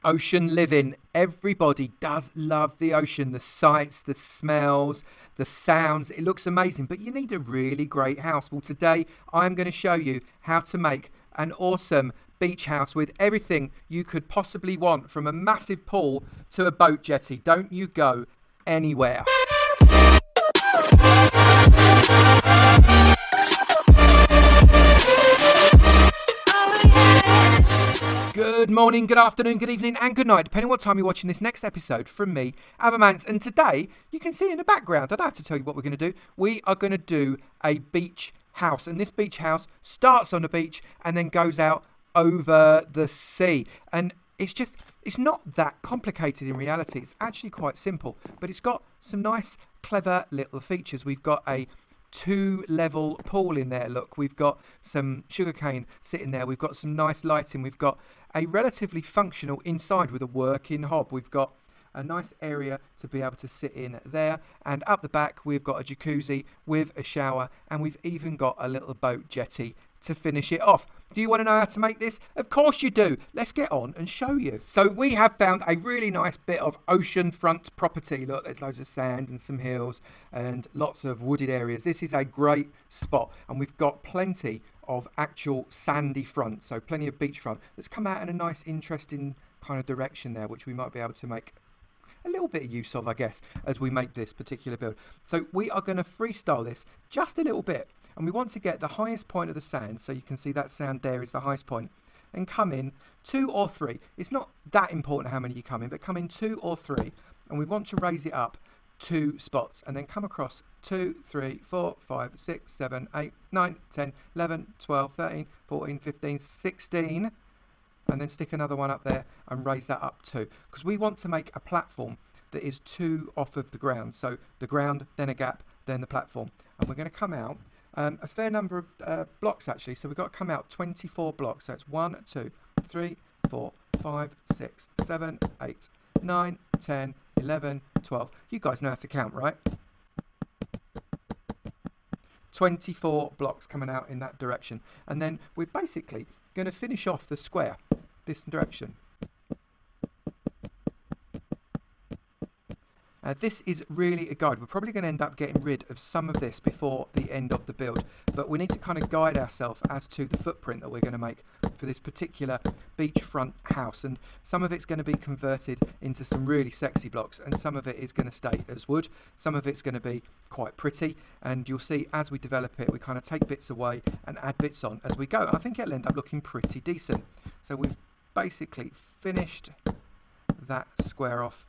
Ocean living. Everybody does love the ocean, the sights, the smells, the sounds. It looks amazing, but you need a really great house. Well, today I'm going to show you how to make an awesome beach house with everything you could possibly want, from a massive pool to a boat jetty. Don't you go anywhere. Good morning, good afternoon, good evening and good night, depending on what time you're watching this next episode from me, Avomance. And today, you can see in the background, I don't have to tell you what we're going to do. We are going to do a beach house. And this beach house starts on the beach and then goes out over the sea. And it's not that complicated in reality. It's actually quite simple, but it's got some nice, clever little features. We've got a 2-level pool in there. Look, we've got some sugarcane sitting there. We've got some nice lighting. We've got a relatively functional inside with a working hob. We've got a nice area to be able to sit in there, and up the back we've got a jacuzzi with a shower, and we've even got a little boat jetty to finish it off. Do you want to know how to make this? Of course you do. Let's get on and show you. So we have found a really nice bit of oceanfront property. Look, there's loads of sand and some hills and lots of wooded areas. This is a great spot, and we've got plenty of actual sandy front, so plenty of beachfront that's come out in a nice, interesting kind of direction there, which we might be able to make a little bit of use of, I guess, as we make this particular build. So we are going to freestyle this just a little bit, and we want to get the highest point of the sand, so you can see that sand there is the highest point, and come in 2 or 3. It's not that important how many you come in, but come in 2 or 3, and we want to raise it up 2 spots, and then come across 2, 3, 4, 5, 6, 7, 8, 9, 10, 11, 12, 13, 14, 15, 16, and then stick another one up there and raise that up 2, because we want to make a platform that is 2 off of the ground. So the ground, then a gap, then the platform, and we're going to come out a fair number of blocks actually. So we've got to come out 24 blocks. So it's 1, 2, 3, 4, 5, 6, 7, 8, 9, 10, 11, 12. You guys know how to count, right? 24 blocks coming out in that direction. And then we're basically going to finish off the square this direction. This is really a guide. We're probably going to end up getting rid of some of this before the end of the build, but we need to kind of guide ourselves as to the footprint that we're going to make for this particular beachfront house. And some of it's going to be converted into some really sexy blocks, and some of it is going to stay as wood. Some of it's going to be quite pretty, and you'll see as we develop it, we kind of take bits away and add bits on as we go. And I think it'll end up looking pretty decent. So we've basically finished that square off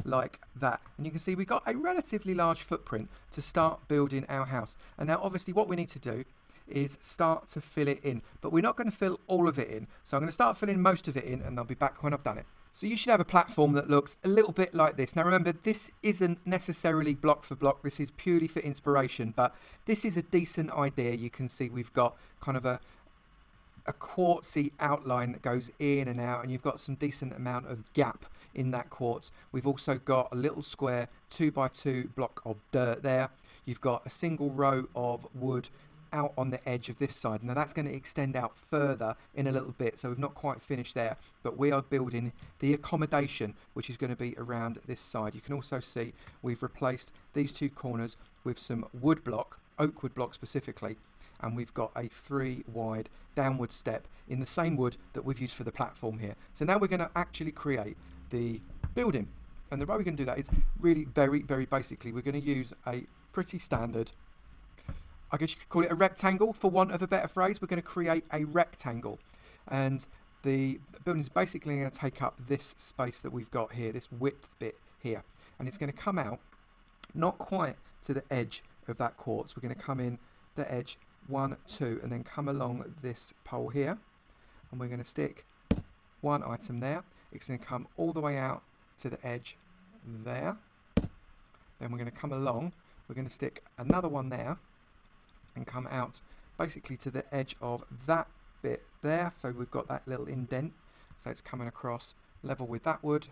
like that, and you can see we got a relatively large footprint to start building our house. And now obviously what we need to do is start to fill it in, but we're not going to fill all of it in, so I'm going to start filling most of it in, and I'll be back when I've done it. So you should have a platform that looks a little bit like this. Now remember, this isn't necessarily block for block, this is purely for inspiration, but this is a decent idea. You can see we've got kind of a quartzy outline that goes in and out, and you've got some decent amount of gap in that quartz. We've also got a little square 2x2 block of dirt there. You've got a single row of wood out on the edge of this side. Now that's going to extend out further in a little bit, so we've not quite finished there, but we are building the accommodation which is going to be around this side. You can also see we've replaced these 2 corners with some wood block, oak wood block specifically, and we've got a 3 wide downward step in the same wood that we've used for the platform here. So now we're going to actually create the building, and the way we're going to do that is really very basically. We're going to use a pretty standard, I guess you could call it a rectangle for want of a better phrase. We're going to create a rectangle, and the building is basically going to take up this space that we've got here, this width bit here, and it's going to come out not quite to the edge of that quartz. We're going to come in the edge 1, 2, and then come along this pole here, and we're going to stick 1 item there. It's going to come all the way out to the edge there. Then we're going to come along, we're going to stick another one there and come out basically to the edge of that bit there. So we've got that little indent, so it's coming across level with that wood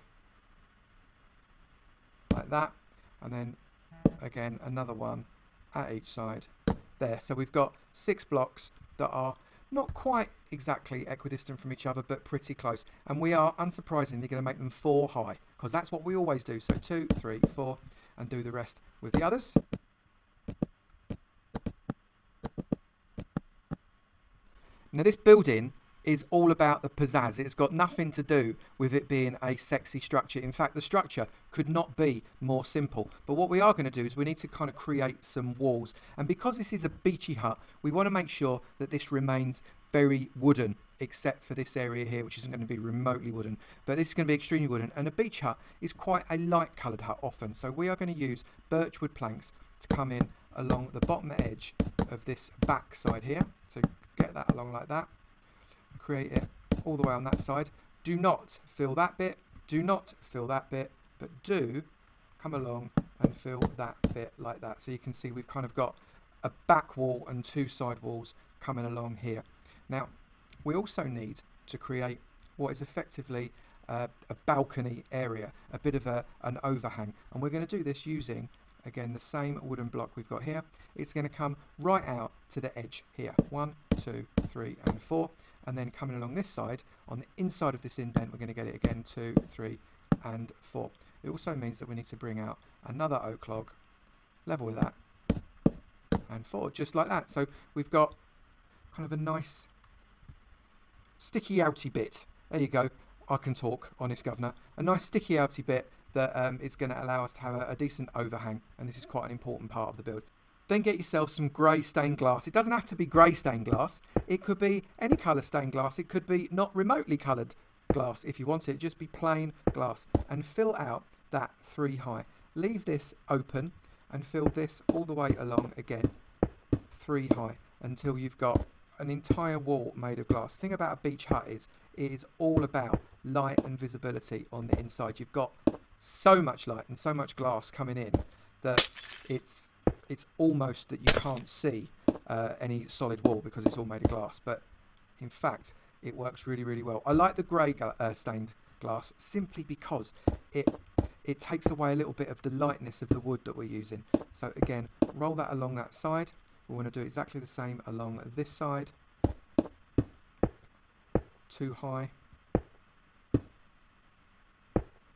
like that, and then again another one at each side there. So we've got 6 blocks that are not quite exactly equidistant from each other, but pretty close. And we are, unsurprisingly, going to make them 4 high, because that's what we always do. So 2, 3, 4, and do the rest with the others. Now this building is all about the pizzazz. It's got nothing to do with it being a sexy structure. In fact, the structure could not be more simple. But what we are going to do is we need to kind of create some walls. And because this is a beachy hut, we want to make sure that this remains very wooden, except for this area here, which isn't going to be remotely wooden. But this is going to be extremely wooden. And a beach hut is quite a light coloured hut often. So we are going to use birchwood planks to come in along the bottom edge of this back side here. So get that along like that. Create it all the way on that side. Do not fill that bit, do not fill that bit, but do come along and fill that bit like that. So you can see we've kind of got a back wall and 2 side walls coming along here. Now we also need to create what is effectively a balcony area, a bit of an overhang, and we're going to do this using, again, the same wooden block we've got here. It's going to come right out to the edge here. 1, 2, 3 and 4. And then coming along this side, on the inside of this indent, we're going to get it again 2, 3 and 4. It also means that we need to bring out another oak log, level with that, and 4, just like that. So we've got kind of a nice sticky outy bit. There you go. I can talk, honest governor. A nice sticky outy bit that is going to allow us to have a decent overhang, and this is quite an important part of the build. Then get yourself some grey stained glass. It doesn't have to be grey stained glass. It could be any colour stained glass. It could be not remotely coloured glass if you want it. Just be plain glass. And fill out that 3 high. Leave this open and fill this all the way along again 3 high until you've got an entire wall made of glass. The thing about a beach hut is it is all about light and visibility on the inside. You've got so much light and so much glass coming in that it's almost that you can't see any solid wall because it's all made of glass, but in fact it works really, really well. I like the grey stained glass simply because it takes away a little bit of the lightness of the wood that we're using. So again, roll that along that side. We want to do exactly the same along this side. 2 high,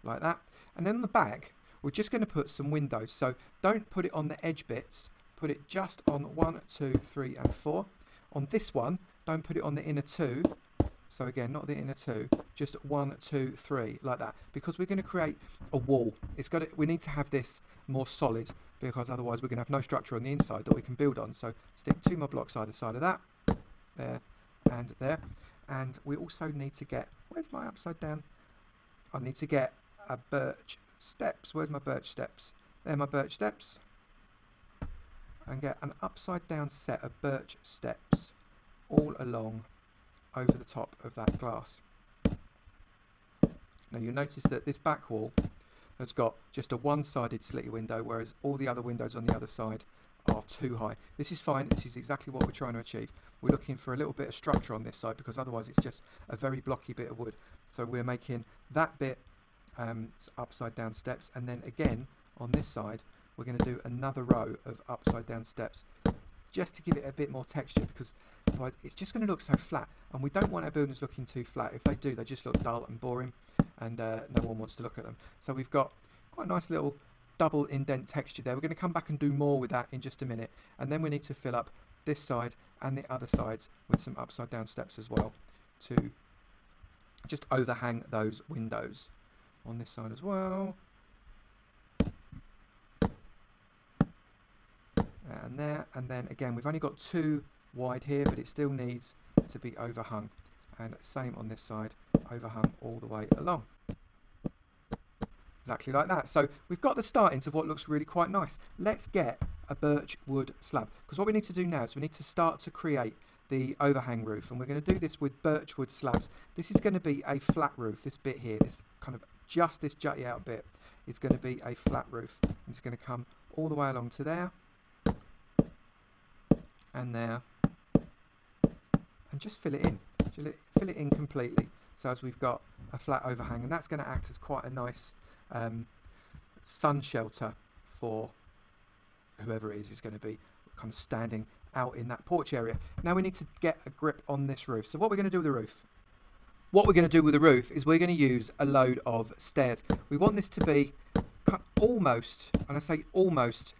like that. And then on the back, we're just going to put some windows. So don't put it on the edge bits, put it just on 1, 2, 3 and 4. On this one, don't put it on the inner 2. So again, not the inner 2, just 1, 2, 3, like that. Because we're going to create a wall. We need to have this more solid, because otherwise we're going to have no structure on the inside that we can build on. So stick 2 more blocks either side of that, there and there. And we also need to get, where's my upside down? I need to get a birch steps. Where's my birch steps? There, my birch steps. And get an upside down set of birch steps all along over the top of that glass. Now you'll notice that this back wall has got just a one-sided slitty window, whereas all the other windows on the other side are 2 high. This is fine. This is exactly what we're trying to achieve. We're looking for a little bit of structure on this side, because otherwise it's just a very blocky bit of wood. So we're making that bit upside down steps, and then again on this side we're going to do another row of upside down steps just to give it a bit more texture, because otherwise it's just going to look so flat, and we don't want our buildings looking too flat. If they do, they just look dull and boring, and no one wants to look at them. So we've got quite a nice little double indent texture there. We're going to come back and do more with that in just a minute, and then we need to fill up this side and the other sides with some upside down steps as well to just overhang those windows on this side as well, and there. And then again, we've only got 2 wide here, but it still needs to be overhung, and same on this side, overhung all the way along, exactly like that. So we've got the startings of what looks really quite nice. Let's get a birch wood slab, because what we need to do now is we need to start to create the overhang roof, and we're going to do this with birch wood slabs. This is going to be a flat roof. This bit here, this kind of just this jutty out bit, is going to be a flat roof. It's going to come all the way along to there and there, and just fill it in. Fill it in completely, so as we've got a flat overhang, and that's going to act as quite a nice sun shelter for whoever it is going to be kind of standing out in that porch area. Now we need to get a grip on this roof. So what we're going to do with the roof? What we're going to do with the roof is we're going to use a load of stairs. We want this to be almost, and I say almost,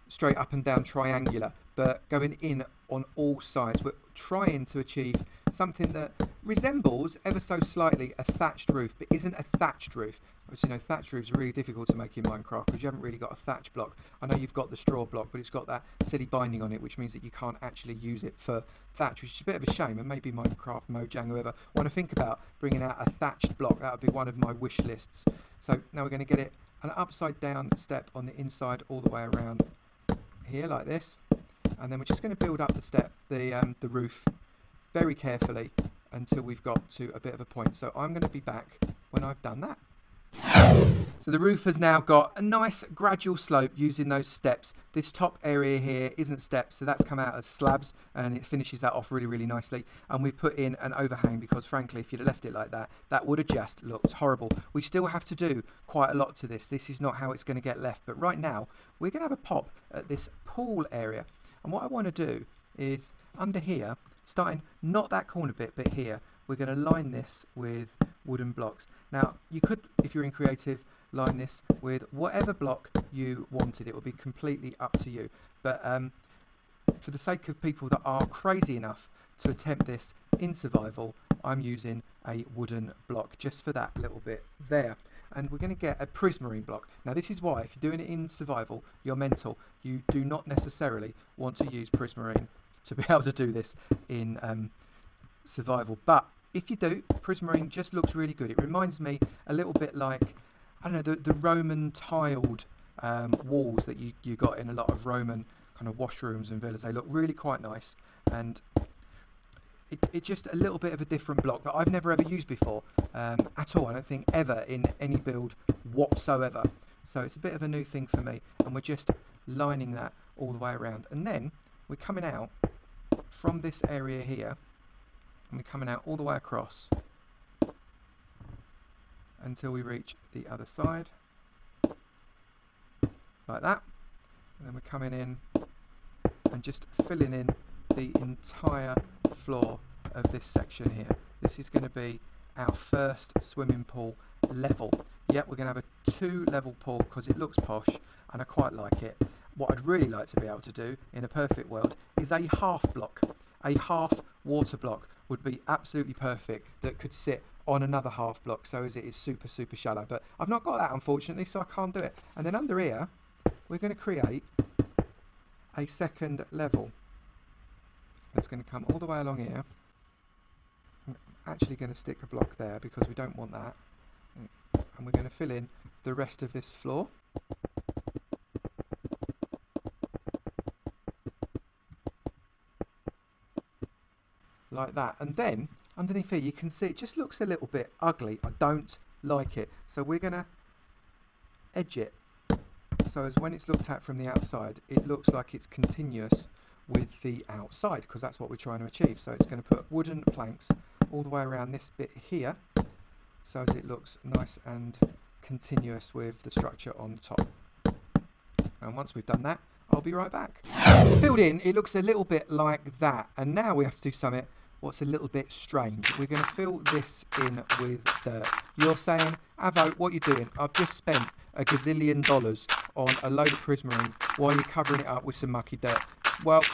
straight up and down triangular, but going in on all sides. We're trying to achieve something that resembles ever so slightly a thatched roof, but isn't a thatched roof. Obviously, you know, thatched roofs are really difficult to make in Minecraft because you haven't really got a thatch block. I know you've got the straw block, but it's got that silly binding on it, which means that you can't actually use it for thatch, which is a bit of a shame. And maybe Minecraft, Mojang, whoever want to think about bringing out a thatched block. That would be one of my wish lists. So now we're going to get it an upside down step on the inside all the way around here like this, and then we're just going to build up the roof very carefully until we've got to a bit of a point. So I'm going to be back when I've done that. So the roof has now got a nice gradual slope using those steps. This top area here isn't steps, so that's come out as slabs, and it finishes that off really, really nicely. And we've put in an overhang because, frankly, if you'd have left it like that, that would have just looked horrible. We still have to do quite a lot to this. This is not how it's going to get left. But right now, we're going to have a pop at this pool area. And what I want to do is, under here, starting not that corner bit, but here, we're going to line this with wooden blocks. Now, you could, if you're in creative, line this with whatever block you wanted. It will be completely up to you. But for the sake of people that are crazy enough to attempt this in survival, I'm using a wooden block just for that little bit there. And we're going to get a prismarine block. Now, this is why, if you're doing it in survival, you're mental. You do not necessarily want to use prismarine to be able to do this in survival. But if you do, prismarine just looks really good. It reminds me a little bit like, I don't know, the Roman tiled walls that you got in a lot of Roman kind of washrooms and villas. They look really quite nice, and it's just a little bit of a different block that I've never ever used before at all. I don't think ever in any build whatsoever. So it's a bit of a new thing for me, and we're just lining that all the way around. And then we're coming out from this area here, and we're coming out all the way across until we reach the other side, like that. And then we're coming in and just filling in the entire floor of this section here. This is going to be our first swimming pool level. Yep, we're going to have a 2-level pool because it looks posh and I quite like it. What I'd really like to be able to do in a perfect world is a half block. A half water block would be absolutely perfect that could sit on another half block, so as it is super, super shallow. But I've not got that, unfortunately, so I can't do it. And then under here, we're going to create a second level. That's going to come all the way along here. I'm actually going to stick a block there because we don't want that. And we're going to fill in the rest of this floor. Like that. And then underneath here you can see it just looks a little bit ugly. I don't like it, so we're gonna edge it so as when it's looked at from the outside it looks like it's continuous with the outside, because that's what we're trying to achieve. So it's going to put wooden planks all the way around this bit here so as it looks nice and continuous with the structure on top. And once we've done that, I'll be right back. So filled in, it looks a little bit like that, and now we have to do something what's a little bit strange. We're going to fill this in with dirt. You're saying, Avo, what are you doing? I've just spent $1 gazillion on a load of prismarine while you're covering it up with some mucky dirt. Well,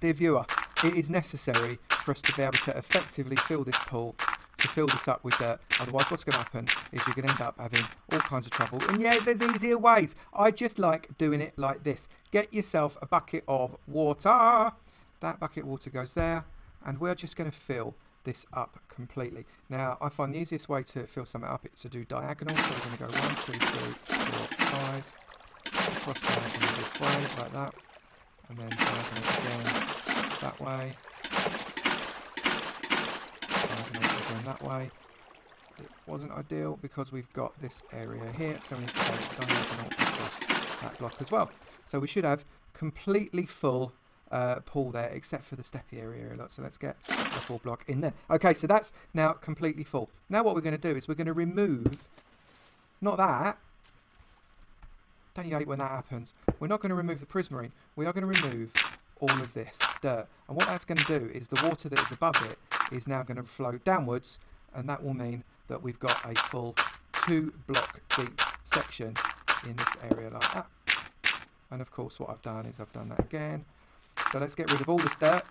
dear viewer, it is necessary for us to be able to effectively fill this pool, to fill this up with dirt. Otherwise, what's going to happen is you're going to end up having all kinds of trouble. And yeah, there's easier ways. I just like doing it like this. Get yourself a bucket of water. That bucket of water goes there. And we're just going to fill this up completely. Now, I find the easiest way to fill something up is to do diagonal. So we're going to go 1, 2, 3, 4, 5. Cross diagonal this way, like that. And then diagonal again that way. Diagonal again that way. It wasn't ideal because we've got this area here, so we need to go diagonal across that block as well. So we should have completely full pool there, except for the steppy area. So let's get a full block in there. Okay, so that's now completely full. Now what we're going to do is we're going to remove, not that, don't you hate when that happens? We're not going to remove the prismarine. We are going to remove all of this dirt. And what that's going to do is the water that is above it is now going to flow downwards, and that will mean that we've got a full 2 block deep section in this area like that. And of course what I've done is I've done that again. So let's get rid of all this dirt.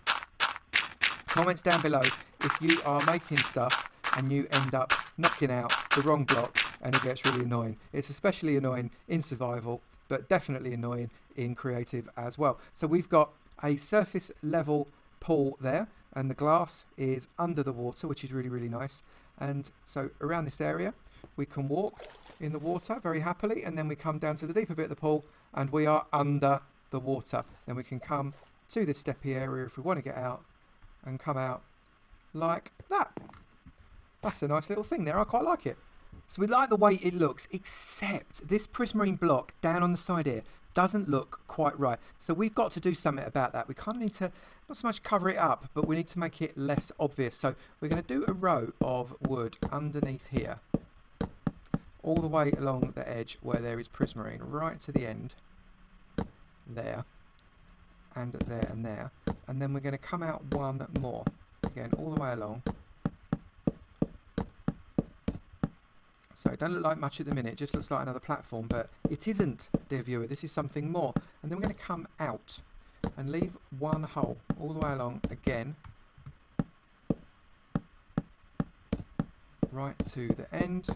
Comments down below if you are making stuff and you end up knocking out the wrong block and it gets really annoying. It's especially annoying in survival, but definitely annoying in creative as well. So we've got a surface level pool there, and the glass is under the water, which is really, really nice. And so around this area we can walk in the water very happily, and then we come down to the deeper bit of the pool and we are under the water. Then we can come to this steppy area if we want to get out and come out like that. That's a nice little thing there. I quite like it. So we like the way it looks, except this prismarine block down on the side here doesn't look quite right. So we've got to do something about that. We kind of need to not so much cover it up, but we need to make it less obvious. So we're going to do a row of wood underneath here, all the way along the edge where there is prismarine, right to the end there, and there and there. And then we're going to come out one more, again all the way along. So it doesn't look like much at the minute, it just looks like another platform, but it isn't, dear viewer, this is something more. And then we're going to come out and leave one hole all the way along again, right to the end,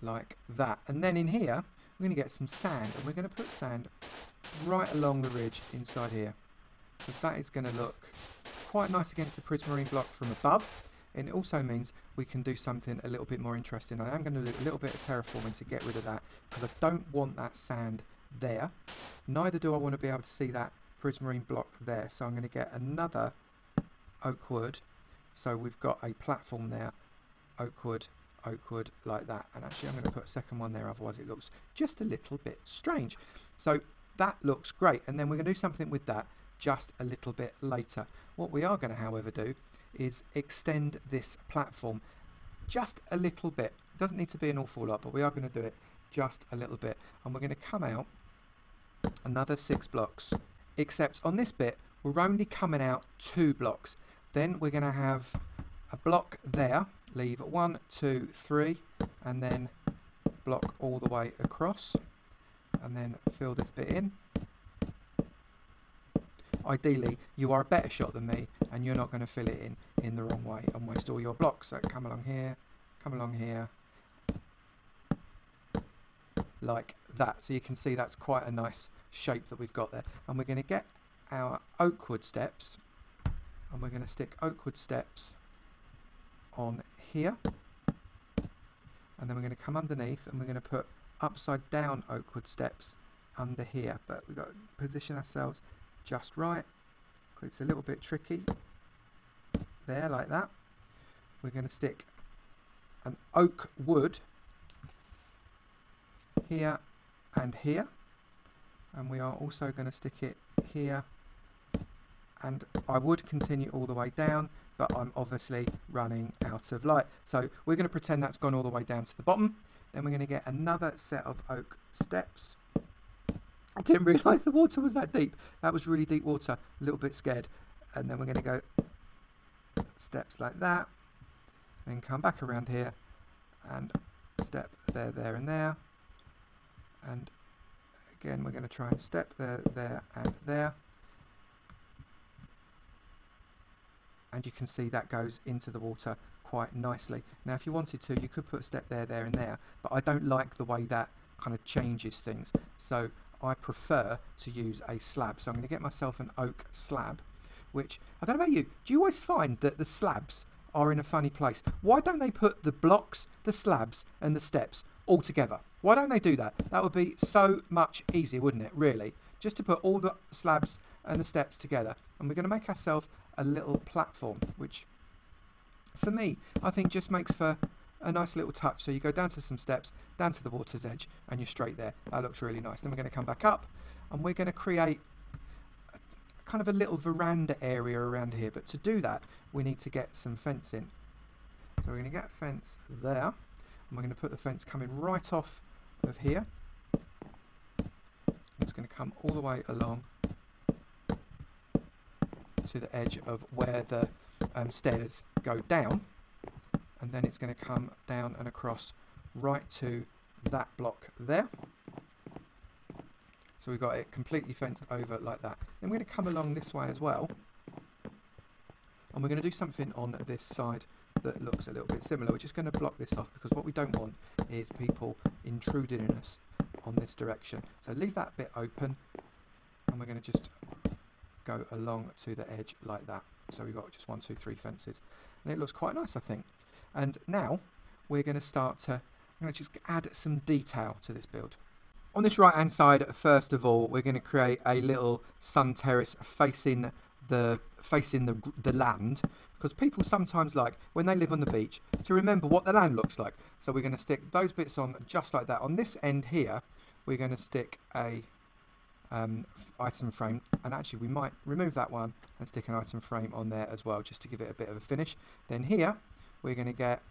like that. And then in here, we're going to get some sand, and we're going to put sand right along the ridge inside here, because that is going to look quite nice against the prismarine block from above. And it also means we can do something a little bit more interesting. I am going to do a little bit of terraforming to get rid of that, because I don't want that sand there. Neither do I want to be able to see that prismarine block there. So I'm going to get another oak wood. So we've got a platform there, oak wood, like that. And actually I'm going to put a second one there, otherwise it looks just a little bit strange. So that looks great. And then we're going to do something with that just a little bit later. What we are going to, however, do is extend this platform just a little bit. It doesn't need to be an awful lot, but we are going to do it just a little bit. And we're going to come out another 6 blocks, except on this bit we're only coming out 2 blocks. Then we're going to have a block there, leave 1, 2, 3, and then block all the way across, and then fill this bit in. Ideally, you are a better shot than me, and you're not going to fill it in the wrong way and waste all your blocks. So come along here, like that. So you can see that's quite a nice shape that we've got there. And we're going to get our oak wood steps, and we're going to stick oak wood steps on here. And then we're going to come underneath, and we're going to put upside down oak wood steps under here. But we've got to position ourselves just right. It's a little bit tricky there, like that. We're going to stick an oak wood here and here, and we are also going to stick it here. And I would continue all the way down, but I'm obviously running out of light, so we're going to pretend that's gone all the way down to the bottom. Then we're going to get another set of oak steps. I didn't realise the water was that deep. That was really deep water. A little bit scared. And then we're going to go steps like that. Then come back around here and step there, there and there. And again, we're going to try and step there, there and there. And you can see that goes into the water quite nicely. Now, if you wanted to, you could put a step there, there and there. But I don't like the way that kind of changes things. So I prefer to use a slab. So I'm going to get myself an oak slab, which, I don't know about you, do you always find that the slabs are in a funny place? Why don't they put the blocks, the slabs and the steps all together? Why don't they do that? That would be so much easier, wouldn't it, really? Just to put all the slabs and the steps together. And we're going to make ourselves a little platform, which for me, I think just makes for a nice little touch. So you go down to some steps, down to the water's edge, and you're straight there. That looks really nice. Then we're going to come back up, and we're going to create kind of a little veranda area around here. But to do that, we need to get some fencing. So we're going to get a fence there, and we're going to put the fence coming right off of here. It's going to come all the way along to the edge of where the stairs go down, and then it's going to come down and across right to that block there. So we've got it completely fenced over like that. Then we're going to come along this way as well, and we're going to do something on this side that looks a little bit similar. We're just going to block this off because what we don't want is people intruding in us on this direction. So leave that bit open, and we're going to just go along to the edge like that. So we've got just 1, 2, 3 fences, and it looks quite nice, I think. And now we're going to start to, I'm going to just add some detail to this build. On this right hand side, first of all, we're going to create a little sun terrace facing the land, because people sometimes like, when they live on the beach, to remember what the land looks like. So we're going to stick those bits on just like that. On this end here, we're going to stick a item frame, and actually we might remove that one and stick an item frame on there as well, just to give it a bit of a finish. Then here we're going to get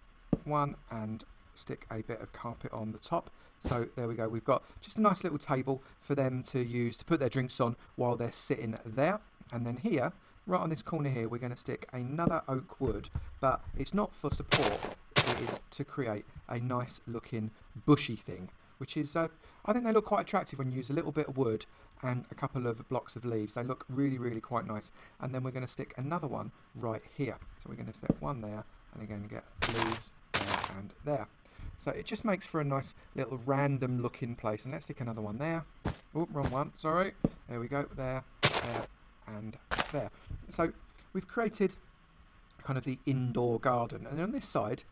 one and stick a bit of carpet on the top. So there we go, we've got just a nice little table for them to use to put their drinks on while they're sitting there. And then here, right on this corner here, we're going to stick another oak wood, but it's not for support, it is to create a nice looking bushy thing, which is, I think they look quite attractive when you use a little bit of wood and a couple of blocks of leaves. They look really, really quite nice. And then we're going to stick another one right here. So we're going to stick one there, and again get leaves there and there. So it just makes for a nice little random looking place. And let's stick another one there. Oh, wrong one, sorry. There we go, there, and there. So we've created kind of the indoor garden. And on this side,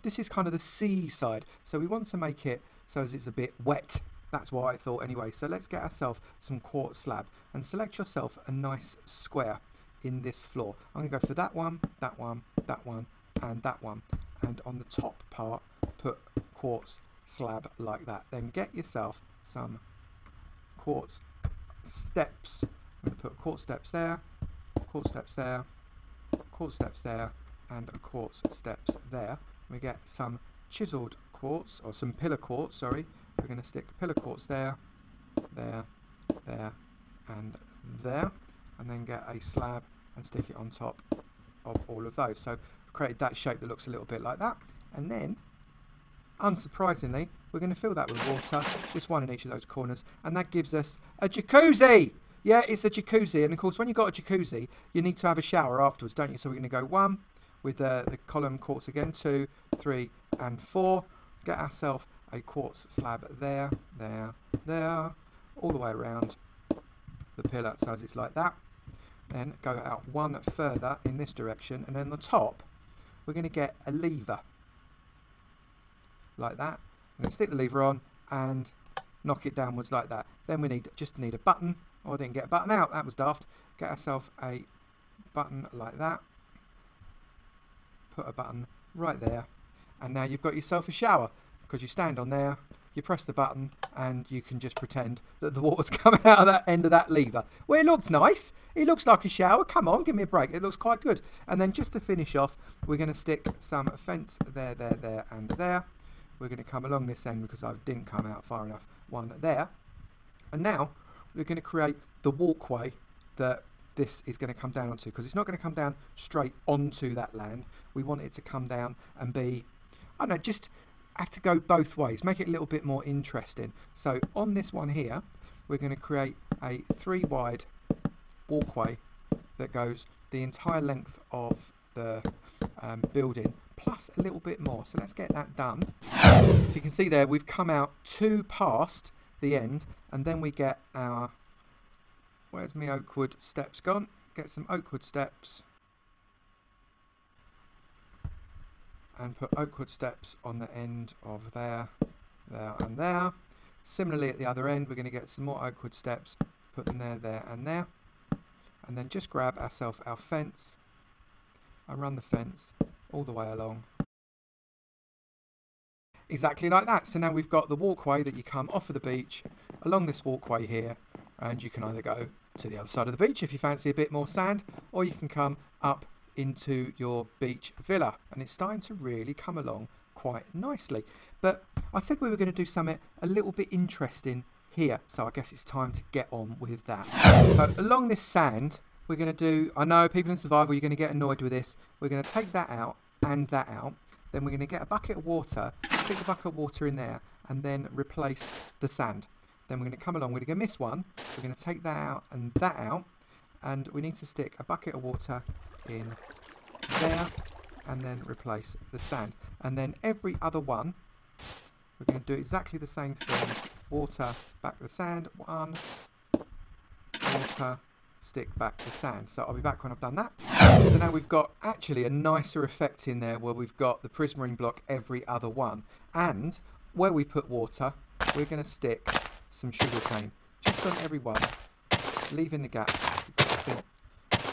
this is kind of the sea side. So we want to make it so as it's a bit wet. That's what I thought anyway. So let's get ourselves some quartz slab and select yourself a nice square in this floor. I'm going to go for that one, that one, that one, and that one. And on the top part, put quartz slab like that. Then get yourself some quartz steps. I'm going to put quartz steps there, quartz steps there, quartz steps there, and quartz steps there. We get some chiseled quartz, or some pillar quartz, sorry. We're going to stick pillar quartz there, there, there, and there, and then get a slab and stick it on top of all of those. So we've created that shape that looks a little bit like that. And then, unsurprisingly, we're going to fill that with water, just one in each of those corners, and that gives us a jacuzzi. Yeah, it's a jacuzzi, and of course when you've got a jacuzzi, you need to have a shower afterwards, don't you? So we're going to go 1 with the column quartz again, 2, 3, and 4. Get ourselves a quartz slab there, there, there, all the way around the pillar, so as it's like that. Then go out 1 further in this direction, and then on the top we're going to get a lever like that. I'm going to stick the lever on and knock it downwards like that. Then we just need a button. Oh, I didn't get a button out, that was daft. Get ourselves a button like that. Put a button right there, and now you've got yourself a shower, because you stand on there, you press the button, and you can just pretend that the water's coming out of that end of that lever. Well, it looks nice. It looks like a shower. Come on, give me a break. It looks quite good. And then just to finish off, we're going to stick some fence there, there, there, and there. We're going to come along this end because I didn't come out far enough. One there. And now we're going to create the walkway that this is going to come down onto, because it's not going to come down straight onto that land. We want it to come down and be, I don't know, just have to go both ways, make it a little bit more interesting. So on this one here, we're going to create a 3 wide walkway that goes the entire length of the building, plus a little bit more. So let's get that done. So you can see there, we've come out 2 past the end, and then we get our, where's my oak wood steps gone? Get some oak wood steps, and put oak wood steps on the end of there, there, and there. Similarly at the other end, we're going to get some more oak wood steps, put them there, there, and there. And then just grab ourselves our fence and run the fence all the way along. Exactly like that. So now we've got the walkway that you come off of the beach, along this walkway here, and you can either go to the other side of the beach if you fancy a bit more sand, or you can come up into your beach villa, and it's starting to really come along quite nicely. But I said we were going to do something a little bit interesting here, so I guess it's time to get on with that. So along this sand, we're going to do, I know people in survival, you're going to get annoyed with this. We're going to take that out and that out. Then we're going to get a bucket of water, stick the bucket of water in there, and then replace the sand. Then we're going to come along, we're going to miss one. We're going to take that out, and we need to stick a bucket of water in there, and then replace the sand. And then every other one, we're going to do exactly the same thing. Water, back the sand, one, water, stick back the sand. So I'll be back when I've done that. So now we've got actually a nicer effect in there where we've got the prismarine block every other one. And where we put water, we're going to stick some sugarcane just on every one, leaving the gap, because I think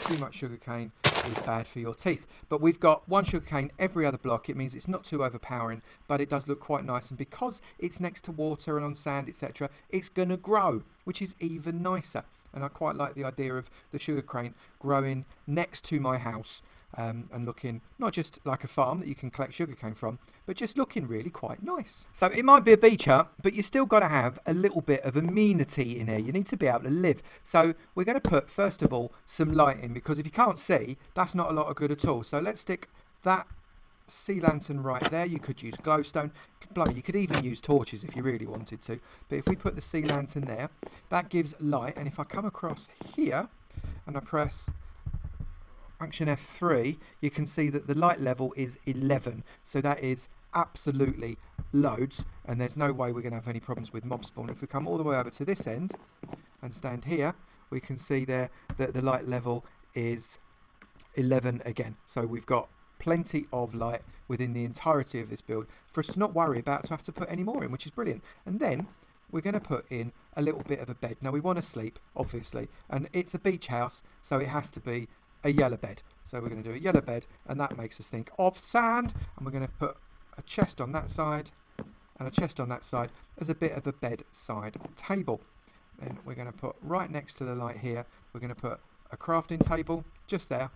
too much sugarcane is bad for your teeth. But we've got one sugarcane every other block. It means it's not too overpowering, but it does look quite nice. And because it's next to water and on sand, etc., it's going to grow, which is even nicer. And I quite like the idea of the sugarcane growing next to my house, and looking not just like a farm that you can collect sugarcane from, but just looking really quite nice. So it might be a beach hut, but you still got to have a little bit of amenity in here. You need to be able to live. So we're going to put, first of all, some lighting, because if you can't see, that's not a lot of good at all. So let's stick that sea lantern right there. You could use glowstone. You could even use torches if you really wanted to. But if we put the sea lantern there, that gives light. And if I come across here and I press Function F3, you can see that the light level is 11. So that is absolutely loads, and there's no way we're going to have any problems with mob spawn. If we come all the way over to this end and stand here, we can see there that the light level is 11 again. So we've got plenty of light within the entirety of this build for us to not worry about to have to put any more in, which is brilliant. And then we're going to put in a little bit of a bed. Now we want to sleep, obviously, and it's a beach house, so it has to be a yellow bed. So we're going to do a yellow bed, and that makes us think of sand. And we're going to put a chest on that side and a chest on that side as a bit of a bedside table. Then we're going to put right next to the light here, we're going to put a crafting table just there.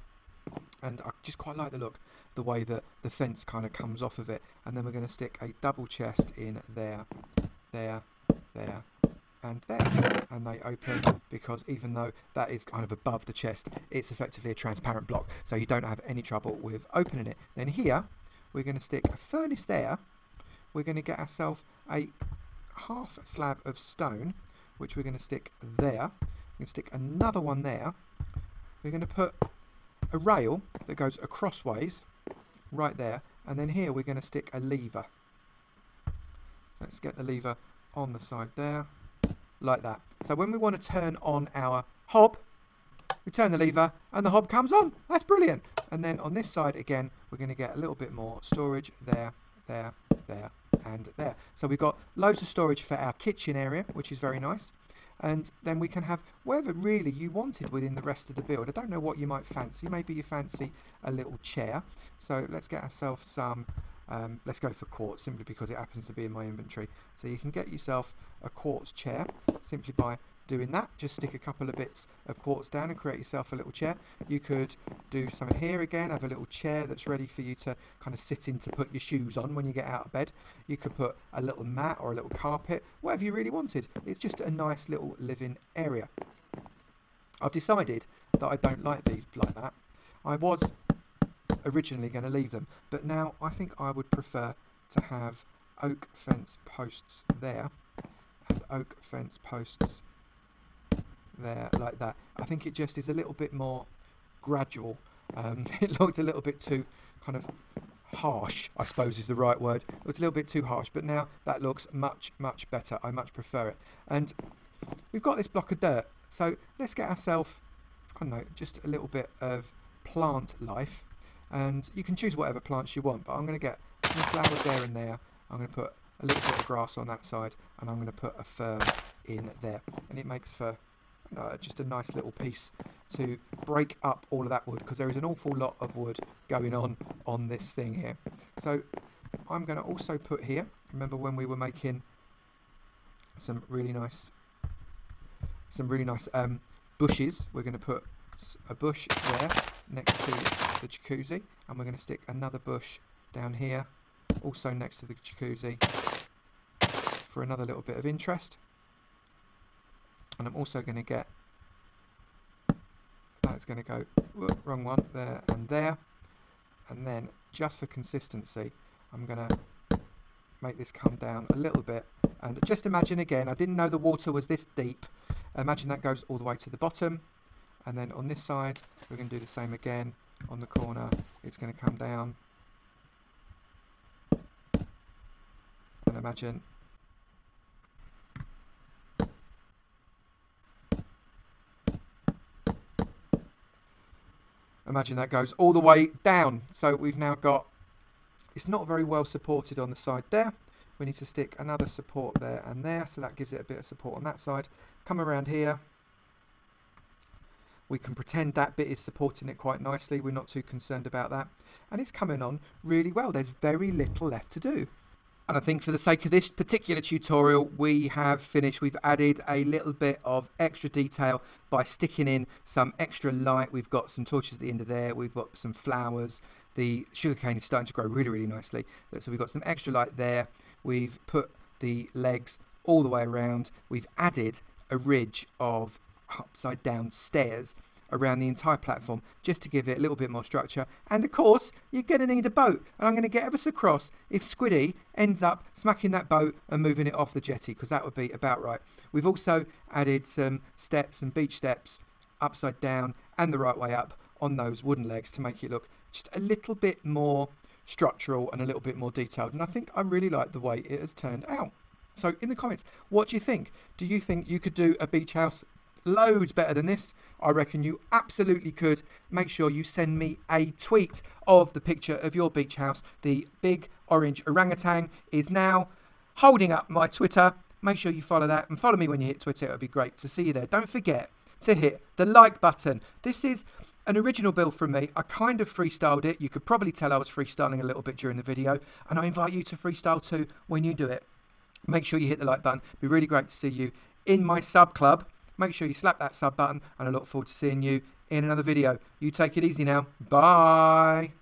And I just quite like the look, the way that the fence kind of comes off of it. And then we're going to stick a double chest in there, there, there, and there. And they open, because even though that is kind of above the chest, it's effectively a transparent block, so you don't have any trouble with opening it. Then here, we're going to stick a furnace there. We're going to get ourselves a half slab of stone, which we're going to stick there. We're going to stick another one there. We're going to put a rail that goes acrossways right there, and then here we're going to stick a lever. Let's get the lever on the side there, like that. So when we want to turn on our hob, we turn the lever and the hob comes on. That's brilliant. And then on this side again, we're going to get a little bit more storage there, there, there, and there. So we've got loads of storage for our kitchen area, which is very nice. And then we can have whatever really you wanted within the rest of the build. I don't know what you might fancy. Maybe you fancy a little chair. So let's get ourselves some, let's go for quartz, simply because it happens to be in my inventory. So you can get yourself a quartz chair simply by doing that. Just stick a couple of bits of quartz down and create yourself a little chair. You could do something here again, have a little chair that's ready for you to kind of sit in to put your shoes on when you get out of bed. You could put a little mat or a little carpet, whatever you really wanted. It's just a nice little living area. I've decided that I don't like these like that. I was originally going to leave them, but now I think I would prefer to have oak fence posts there and oak fence posts there, like that. I think it just is a little bit more gradual. It looked a little bit too kind of harsh, I suppose is the right word. It was a little bit too harsh, but now that looks much, much better. I much prefer it. And we've got this block of dirt, so let's get ourselves, I don't know, just a little bit of plant life. And you can choose whatever plants you want, but I'm going to get some flowers there and there. I'm going to put a little bit of grass on that side, and I'm going to put a fern in there. And it makes for just a nice little piece to break up all of that wood, because there is an awful lot of wood going on this thing here. So I'm going to also put here, remember when we were making some really nice bushes, we're going to put a bush there next to the jacuzzi, and we're going to stick another bush down here also next to the jacuzzi for another little bit of interest. And I'm also going to get, that's going to go, whoop, wrong one, there and there. And then just for consistency, I'm going to make this come down a little bit. And just imagine again, I didn't know the water was this deep. Imagine that goes all the way to the bottom. And then on this side, we're going to do the same again. On the corner, it's going to come down. And imagine that goes all the way down. So we've now got, it's not very well supported on the side there. We need to stick another support there and there, so that gives it a bit of support on that side. Come around here. We can pretend that bit is supporting it quite nicely. We're not too concerned about that. And it's coming on really well. There's very little left to do. And I think for the sake of this particular tutorial, we have finished. We've added a little bit of extra detail by sticking in some extra light. We've got some torches at the end of there. We've got some flowers. The sugarcane is starting to grow really, really nicely. So we've got some extra light there. We've put the legs all the way around. We've added a ridge of upside down stairs around the entire platform just to give it a little bit more structure. And of course, you're going to need a boat. And I'm going to get us across if Squiddy ends up smacking that boat and moving it off the jetty, because that would be about right. We've also added some steps and beach steps upside down and the right way up on those wooden legs to make it look just a little bit more structural and a little bit more detailed. And I think I really like the way it has turned out. So in the comments, what do you think? Do you think you could do a beach house loads better than this? I reckon you absolutely could. Make sure you send me a tweet of the picture of your beach house. The big orange orangutan is now holding up my Twitter. Make sure you follow that and follow me when you hit Twitter. It would be great to see you there. Don't forget to hit the like button. This is an original build from me. I kind of freestyled it. You could probably tell I was freestyling a little bit during the video, and I invite you to freestyle too when you do it. Make sure you hit the like button. It'd be really great to see you in my sub club. Make sure you slap that sub button, and I look forward to seeing you in another video. You take it easy now. Bye.